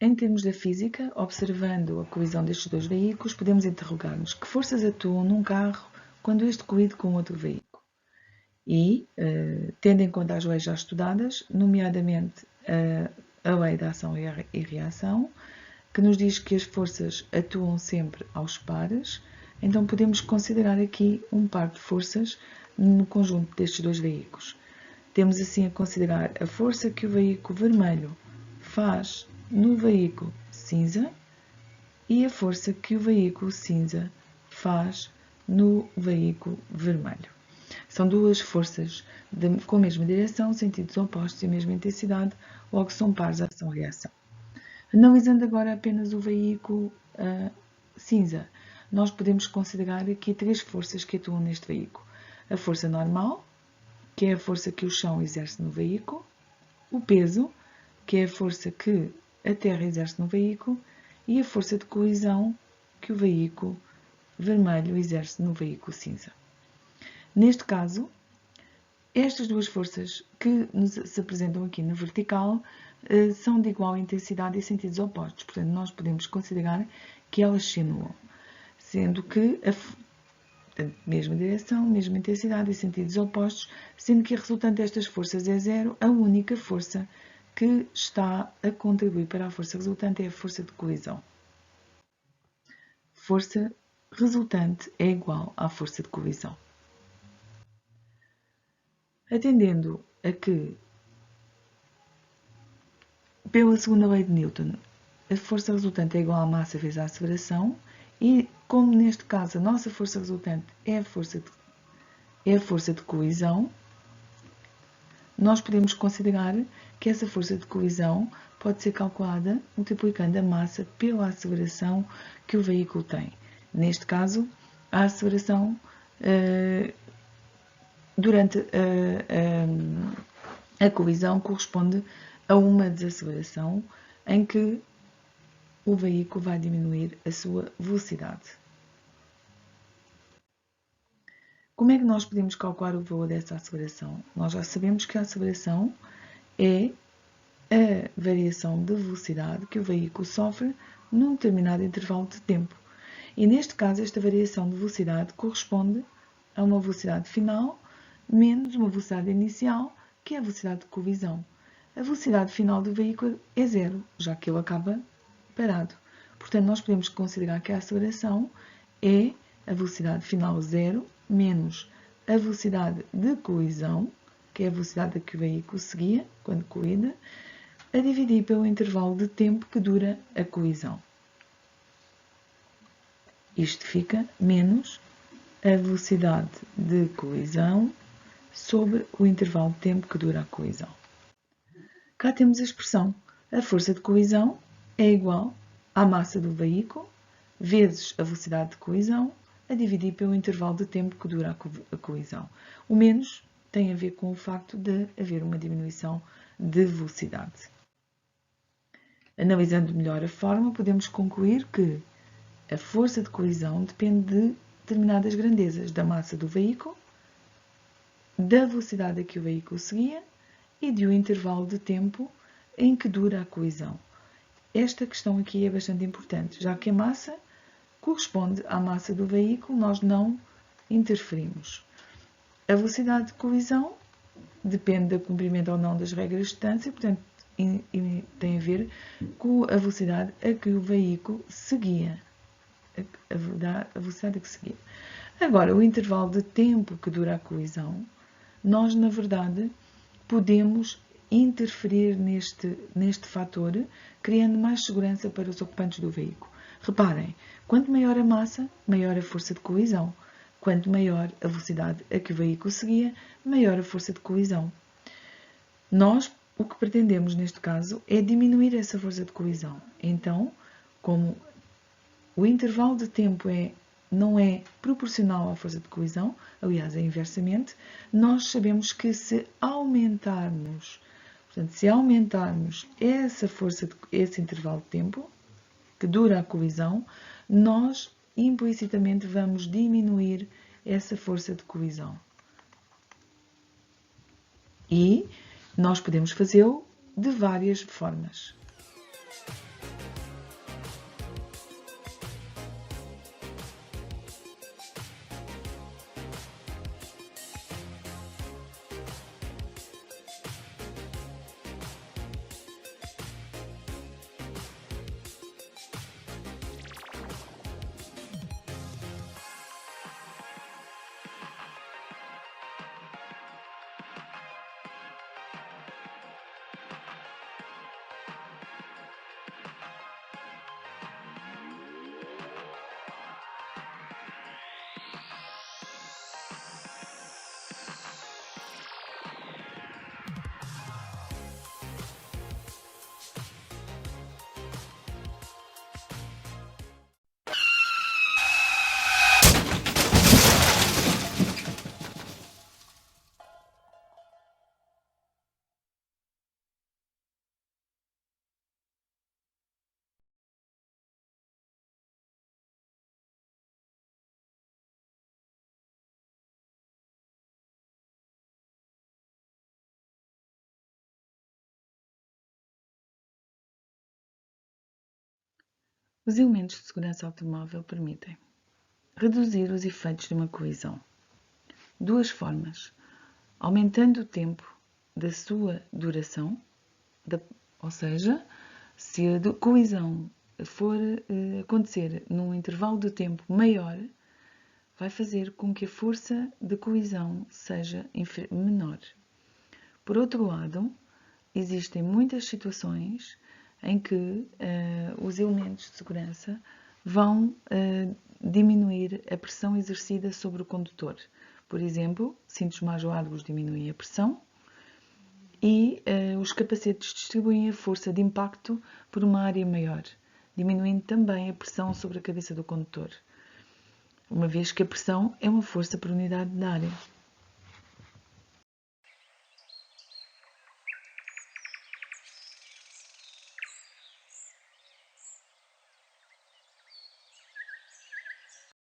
Em termos da física, observando a colisão destes dois veículos, podemos interrogar-nos que forças atuam num carro quando este colide com outro veículo. E, tendo em conta as leis já estudadas, nomeadamente a lei da ação e reação, que nos diz que as forças atuam sempre aos pares, então podemos considerar aqui um par de forças no conjunto destes dois veículos. Temos assim a considerar a força que o veículo vermelho faz no veículo cinza e a força que o veículo cinza faz no veículo vermelho. São duas forças com a mesma direção, sentidos opostos e a mesma intensidade, logo são pares de ação-reação. Analisando agora apenas o veículo cinza, nós podemos considerar aqui três forças que atuam neste veículo. A força normal, que é a força que o chão exerce no veículo, o peso, que é a força que a terra exerce no veículo, e a força de colisão que o veículo vermelho exerce no veículo cinza. Neste caso, estas duas forças que se apresentam aqui na vertical são de igual intensidade e sentidos opostos, portanto, nós podemos considerar que elas se anulam, sendo que mesma direção, mesma intensidade e sentidos opostos, sendo que a resultante destas forças é zero, a única força que está a contribuir para a força resultante é a força de colisão. Força resultante é igual à força de colisão. Atendendo a que, pela segunda lei de Newton, a força resultante é igual à massa vezes a aceleração, e como neste caso a nossa força resultante é a força de colisão, nós podemos considerar que essa força de colisão pode ser calculada multiplicando a massa pela aceleração que o veículo tem. Neste caso, a aceleração durante a colisão corresponde a uma desaceleração em que o veículo vai diminuir a sua velocidade. Como é que nós podemos calcular o valor dessa aceleração? Nós já sabemos que a aceleração é a variação de velocidade que o veículo sofre num determinado intervalo de tempo. E neste caso, esta variação de velocidade corresponde a uma velocidade final menos uma velocidade inicial, que é a velocidade de colisão. A velocidade final do veículo é zero, já que ele acaba parado. Portanto, nós podemos considerar que a aceleração é a velocidade final zero menos a velocidade de colisão, que é a velocidade a que o veículo seguia quando colide, a dividir pelo intervalo de tempo que dura a colisão. Isto fica menos a velocidade de colisão sobre o intervalo de tempo que dura a colisão. Cá temos a expressão: a força de colisão é igual à massa do veículo vezes a velocidade de colisão a dividir pelo intervalo de tempo que dura a colisão. O menos tem a ver com o facto de haver uma diminuição de velocidade. Analisando melhor a forma, podemos concluir que a força de colisão depende de determinadas grandezas da massa do veículo, da velocidade a que o veículo seguia e de um intervalo de tempo em que dura a colisão. Esta questão aqui é bastante importante, já que a massa corresponde à massa do veículo, nós não interferimos. A velocidade de colisão depende do cumprimento ou não das regras de distância, portanto, tem a ver com a velocidade a que o veículo seguia. A velocidade a que seguia. Agora, o intervalo de tempo que dura a colisão, nós, na verdade, podemos interferir neste fator, criando mais segurança para os ocupantes do veículo. Reparem, quanto maior a massa, maior a força de colisão. Quanto maior a velocidade a que o veículo seguia, maior a força de colisão. Nós, o que pretendemos neste caso é diminuir essa força de colisão. Então, como o intervalo de tempo não é proporcional à força de colisão, aliás, é inversamente, nós sabemos que se aumentarmos esse intervalo de tempo que dura a colisão, nós implicitamente vamos diminuir essa força de colisão. E nós podemos fazê-lo de várias formas. Os elementos de segurança automóvel permitem reduzir os efeitos de uma colisão. Duas formas: aumentando o tempo da sua duração, ou seja, se a colisão for acontecer num intervalo de tempo maior, vai fazer com que a força de colisão seja menor. Por outro lado, existem muitas situações em que os elementos de segurança vão diminuir a pressão exercida sobre o condutor. Por exemplo, cintos mais largos diminuem a pressão e os capacetes distribuem a força de impacto por uma área maior, diminuindo também a pressão sobre a cabeça do condutor, uma vez que a pressão é uma força por unidade de área.